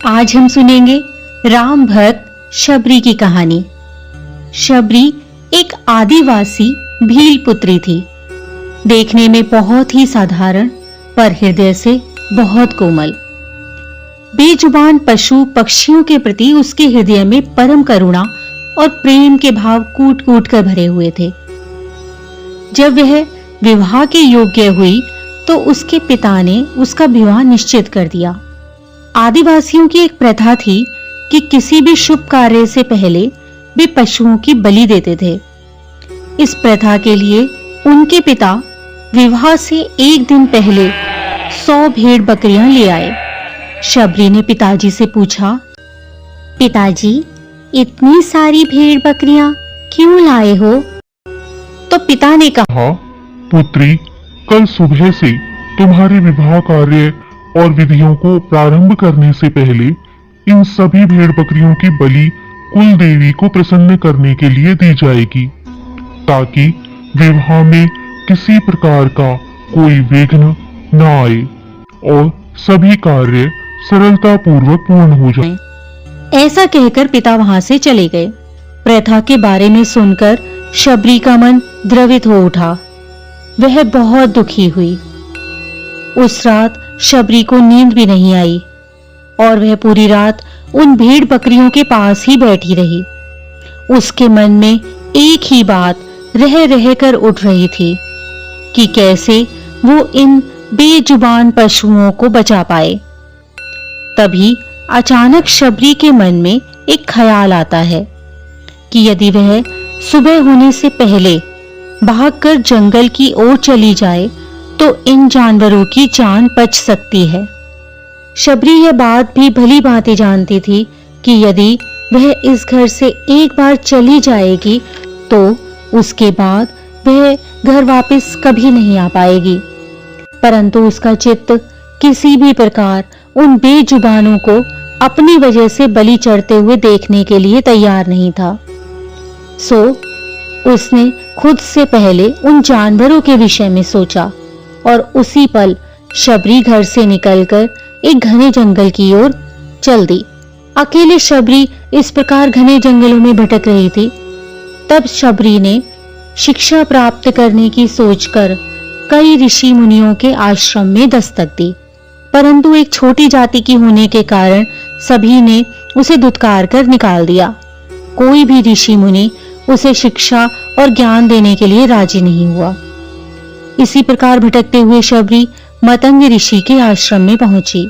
आज हम सुनेंगे राम भक्त शबरी की कहानी। शबरी एक आदिवासी भील पुत्री थी। देखने में बहुत ही साधारण पर हृदय से बहुत कोमल। बेजुबान पशु पक्षियों के प्रति उसके हृदय में परम करुणा और प्रेम के भाव कूट कूट कर भरे हुए थे। जब वह विवाह के योग्य हुई तो उसके पिता ने उसका विवाह निश्चित कर दिया। आदिवासियों की एक प्रथा थी कि किसी भी शुभ कार्य से पहले वे पशुओं की बलि देते थे। इस प्रथा के लिए उनके पिता विवाह से एक दिन पहले 100 भेड़ बकरियां ले आए। शबरी ने पिताजी से पूछा, पिताजी, इतनी सारी भेड़ बकरियां क्यों लाए हो? तो पिता ने कहा, पुत्री, कल सुबह से तुम्हारे विवाह कार्य और विधियों को प्रारंभ करने से पहले इन सभी भेड़ बकरियों की बलि कुल देवी को प्रसन्न करने के लिए दी जाएगी, ताकि विवाह में किसी प्रकार का कोई विघ्न न आए और सभी कार्य सरलता पूर्वक पूर्ण हो जाए। ऐसा कहकर पिता वहां से चले गए। प्रथा के बारे में सुनकर शबरी का मन द्रवित हो उठा। वह बहुत दुखी हुई। उस रात शबरी को नींद भी नहीं आई और वह पूरी रात उन भेड़ बकरियों के पास ही बैठी रही। उसके मन में एक ही बात रह रह कर उठ रही थी कि कैसे वो इन बेजुबान पशुओं को बचा पाए। तभी अचानक शबरी के मन में एक ख्याल आता है कि यदि वह सुबह होने से पहले भागकर जंगल की ओर चली जाए तो इन जानवरों की जान बच सकती है। शबरी यह बात भी भली भांति जानती थी कि यदि वह इस घर से एक बार चली जाएगी तो उसके बाद वह घर वापस कभी नहीं आ पाएगी। परंतु उसका चित्त किसी भी प्रकार उन बेजुबानों को अपनी वजह से बलि चढ़ते हुए देखने के लिए तैयार नहीं था। सो उसने खुद से पहले उन जानवरों के विषय में सोचा और उसी पल शबरी घर से निकलकर एक घने जंगल की ओर चल दी। अकेले शबरी इस प्रकार घने जंगलों में भटक रही थी। तब शबरी ने शिक्षा प्राप्त करने की सोचकर कई ऋषि मुनियों के आश्रम में दस्तक दी, परंतु एक छोटी जाति की होने के कारण सभी ने उसे धुतकार कर निकाल दिया। कोई भी ऋषि मुनि उसे शिक्षा और ज्ञान देने के लिए राजी नहीं हुआ। इसी प्रकार भटकते हुए शबरी मतंग ऋषि के आश्रम में पहुंची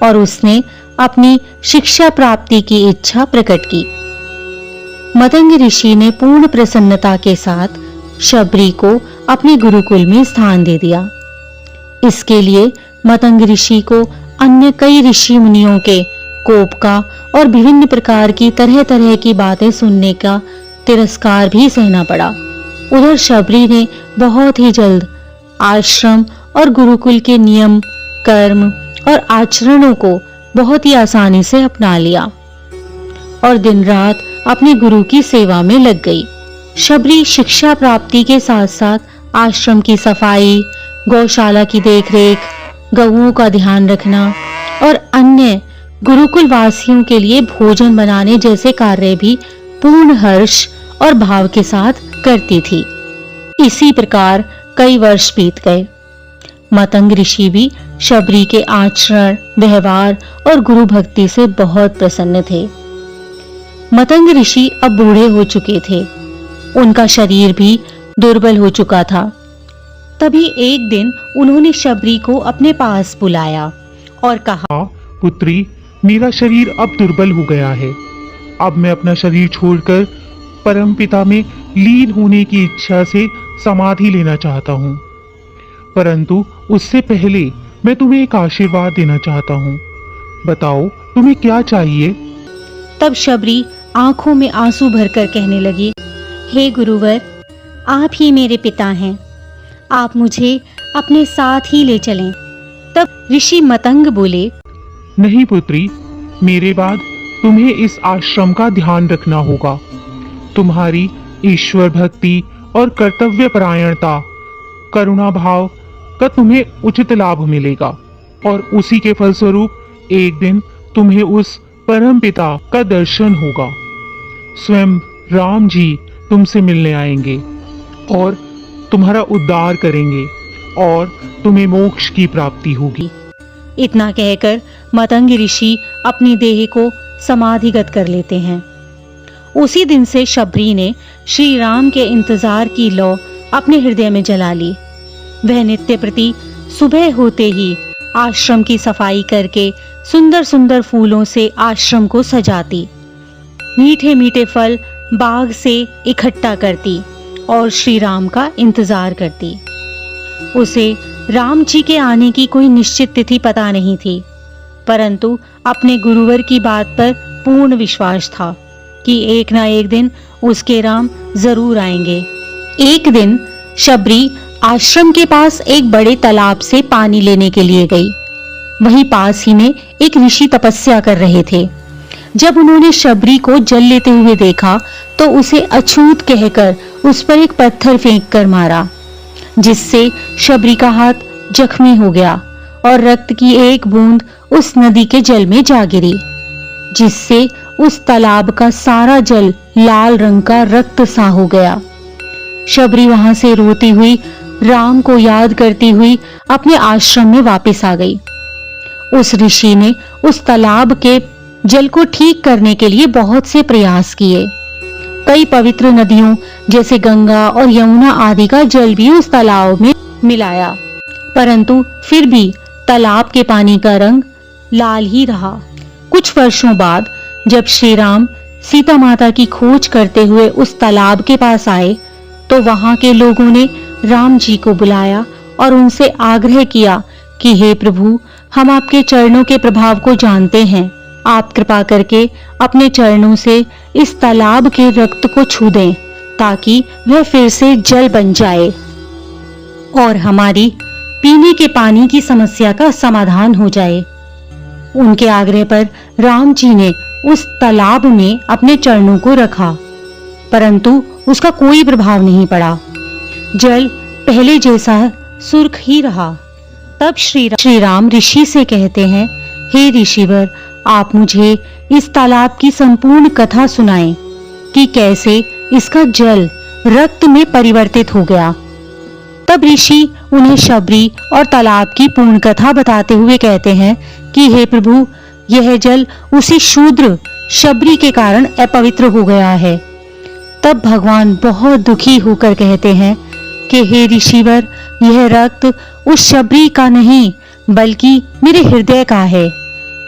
और उसने अपनी शिक्षा प्राप्ति की इच्छा प्रकट की। मतंग ऋषि ने पूर्ण प्रसन्नता के साथ शबरी को अपने गुरुकुल में स्थान दे दिया। इसके लिए मतंग ऋषि को अन्य कई ऋषि मुनियों के कोप का और विभिन्न प्रकार की तरह तरह की बातें सुनने का तिरस्कार भी सहना पड़ा। उधर शबरी ने बहुत ही जल्द आश्रम और गुरुकुल के नियम, कर्म और आचरणों को बहुत ही आसानी से अपना लिया और दिन रात अपने गुरु की सेवा में लग गई। शबरी शिक्षा प्राप्ति के साथ साथ आश्रम की सफाई, गौशाला की देखरेख, गऊओं का ध्यान रखना और अन्य गुरुकुल वासियों के लिए भोजन बनाने जैसे कार्य भी पूर्ण हर्ष और भाव के साथ करती थी। इसी प्रकार कई वर्ष बीत गए। मतंग ऋषि भी शबरी के आचरण, व्यवहार और गुरु भक्ति से बहुत प्रसन्न थे। मतंग ऋषि अब बूढ़े हो चुके थे। उनका शरीर भी दुर्बल हो चुका था। तभी एक दिन उन्होंने शबरी को अपने पास बुलाया और कहा, पुत्री, मेरा शरीर अब दुर्बल हो गया है। अब मैं अपना शरीर छोड़कर परमपिता में लीन होने की इच्छा से समाधि लेना चाहता हूँ। परंतु उससे पहले मैं तुम्हें एक आशीर्वाद देना चाहता हूँ। बताओ, तुम्हें क्या चाहिए? तब शबरी आंखों में आंसू भरकर कहने लगी, हे गुरुवर, आप ही मेरे पिता हैं। आप मुझे अपने साथ ही ले चलें। तब ऋषि मतंग बोले, नहीं पुत्री, मेरे बाद तुम्हें इस आश्रम का ध्यान रखना होगा। तुम्हारी ईश्वर भक्ति और कर्तव्य परायणता, करुणा भाव का तुम्हें उचित लाभ मिलेगा और उसी के फलस्वरूप एक दिन तुम्हें उस परम पिता का दर्शन होगा। स्वयं राम जी तुमसे मिलने आएंगे और तुम्हारा उद्धार करेंगे और तुम्हें मोक्ष की प्राप्ति होगी। इतना कहकर मतंग ऋषि अपनी देह को समाधिगत कर लेते हैं। उसी दिन से शबरी ने श्री राम के इंतजार की लौ अपने हृदय में जला ली। वह नित्य प्रति सुबह होते ही आश्रम की सफाई करके सुंदर सुंदर फूलों से आश्रम को सजाती, मीठे मीठे फल बाग से इकट्ठा करती और श्री राम का इंतजार करती। उसे राम जी के आने की कोई निश्चित तिथि पता नहीं थी, परंतु अपने गुरुवर की बात पर पूर्ण विश्वास था कि एक ना एक दिन उसके राम जरूर आएंगे। एक दिन शबरी आश्रम के पास एक बड़े तालाब से पानी लेने के लिए गई। वहीं पास ही में एक ऋषि तपस्या कर रहे थे। जब उन्होंने शबरी को जल लेते हुए देखा तो उसे अछूत कहकर उस पर एक पत्थर फेंक कर मारा, जिससे शबरी का हाथ जख्मी हो गया और रक्त की एक बूंद उस नदी के जल में जा गिरी, जिससे उस तालाब का सारा जल लाल रंग का रक्त सा हो गया। शबरी वहां से रोती हुई राम को याद करती हुई अपने आश्रम में वापस आ गई। उस ऋषि ने उस तालाब के जल को ठीक करने के लिए बहुत से प्रयास किए। कई पवित्र नदियों जैसे गंगा और यमुना आदि का जल भी उस तालाब में मिलाया, परंतु फिर भी तालाब के पानी का रंग लाल ही रहा। कुछ वर्षों बाद जब श्री राम सीता माता की खोज करते हुए उस तालाब के पास आए तो वहां के लोगों ने राम जी को बुलाया और उनसे आग्रह किया कि हे प्रभु, हम आपके चरणों के प्रभाव को जानते हैं, आप कृपा करके अपने चरणों से इस तालाब के रक्त को छू दें ताकि वह फिर से जल बन जाए और हमारी पीने के पानी की समस्या का समाधान हो जाए। उनके आग्रह पर राम जी ने उस तालाब में अपने चरणों को रखा, परंतु उसका कोई प्रभाव नहीं पड़ा। जल पहले जैसा सुर्ख ही रहा। तब श्री राम ऋषि से कहते हैं, हे ऋषिवर, आप मुझे इस तालाब की संपूर्ण कथा सुनाएं कि कैसे इसका जल रक्त में परिवर्तित हो गया। तब ऋषि उन्हें शबरी और तालाब की पूर्ण कथा बताते हुए कहते हैं कि हे प्रभु, यह जल उसी शूद्र शबरी के कारण अपवित्र हो गया है। तब भगवान बहुत दुखी होकर कहते हैं कि हे ऋषिवर, यह रक्त उस शबरी का नहीं बल्कि मेरे हृदय का है,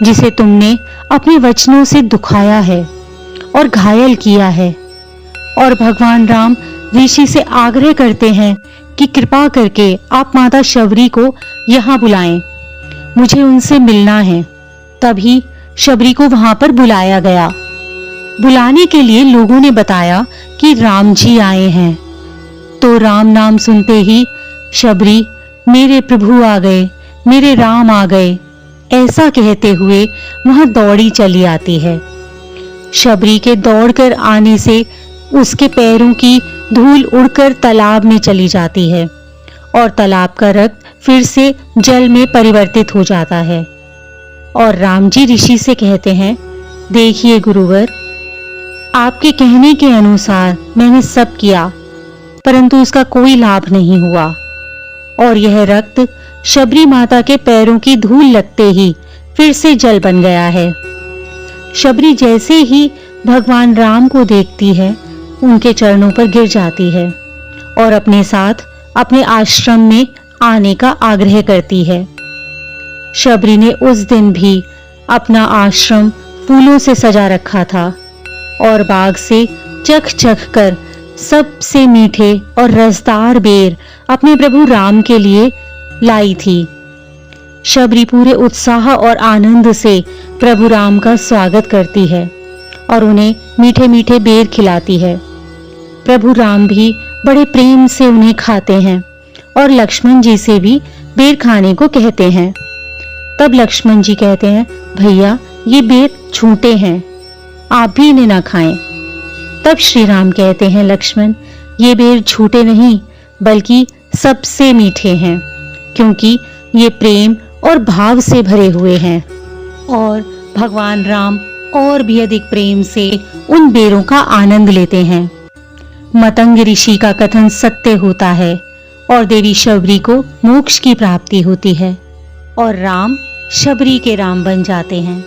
जिसे तुमने अपने वचनों से दुखाया है और घायल किया है। और भगवान राम ऋषि से आग्रह करते हैं कि कृपा करके आप माता शबरी को यहाँ बुलाएं, मुझे उनसे मिलना है। तभी शबरी को वहां पर बुलाया गया। बुलाने के लिए लोगों ने बताया कि राम जी आए हैं। तो राम नाम सुनते ही शबरी, मेरे प्रभु आ गए, मेरे राम आ गए, ऐसा कहते हुए वहां दौड़ी चली आती है। शबरी के दौड़कर आने से उसके पैरों की धूल उड़कर तालाब में चली जाती है और तालाब का रक्त फिर से जल में परिवर्तित हो जाता है। और राम जी ऋषि से कहते हैं, देखिए गुरुवर, आपके कहने के अनुसार मैंने सब किया, परंतु उसका कोई लाभ नहीं हुआ और यह रक्त शबरी माता के पैरों की धूल लगते ही फिर से जल बन गया है। शबरी जैसे ही भगवान राम को देखती है, उनके चरणों पर गिर जाती है और अपने साथ अपने आश्रम में आने का आग्रह करती है। शबरी ने उस दिन भी अपना आश्रम फूलों से सजा रखा था और बाग से चख चख कर सबसे मीठे और रसदार बेर अपने प्रभु राम के लिए लाई थी। शबरी पूरे उत्साह और आनंद से प्रभु राम का स्वागत करती है और उन्हें मीठे मीठे बेर खिलाती है। प्रभु राम भी बड़े प्रेम से उन्हें खाते हैं और लक्ष्मण जी से भी बेर खाने को कहते हैं। तब लक्ष्मण जी कहते हैं, भैया ये बेर छूटे हैं, आप भी इन्हें ना खाएं। तब श्री राम कहते हैं, लक्ष्मण ये बेर छूटे नहीं बल्कि सबसे मीठे हैं, क्योंकि ये प्रेम और भाव से भरे हुए हैं और भगवान राम और भी अधिक प्रेम से उन बेरों का आनंद लेते हैं। मतंग ऋषि का कथन सत्य होता है और देवी शबरी को मोक्ष की प्राप्ति होती है और राम शबरी के राम बन जाते हैं।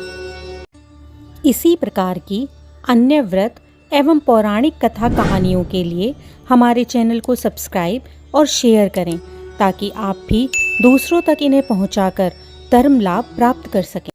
इसी प्रकार की अन्य व्रत एवं पौराणिक कथा कहानियों के लिए हमारे चैनल को सब्सक्राइब और शेयर करें ताकि आप भी दूसरों तक इन्हें पहुंचाकर धर्म लाभ प्राप्त कर सकें।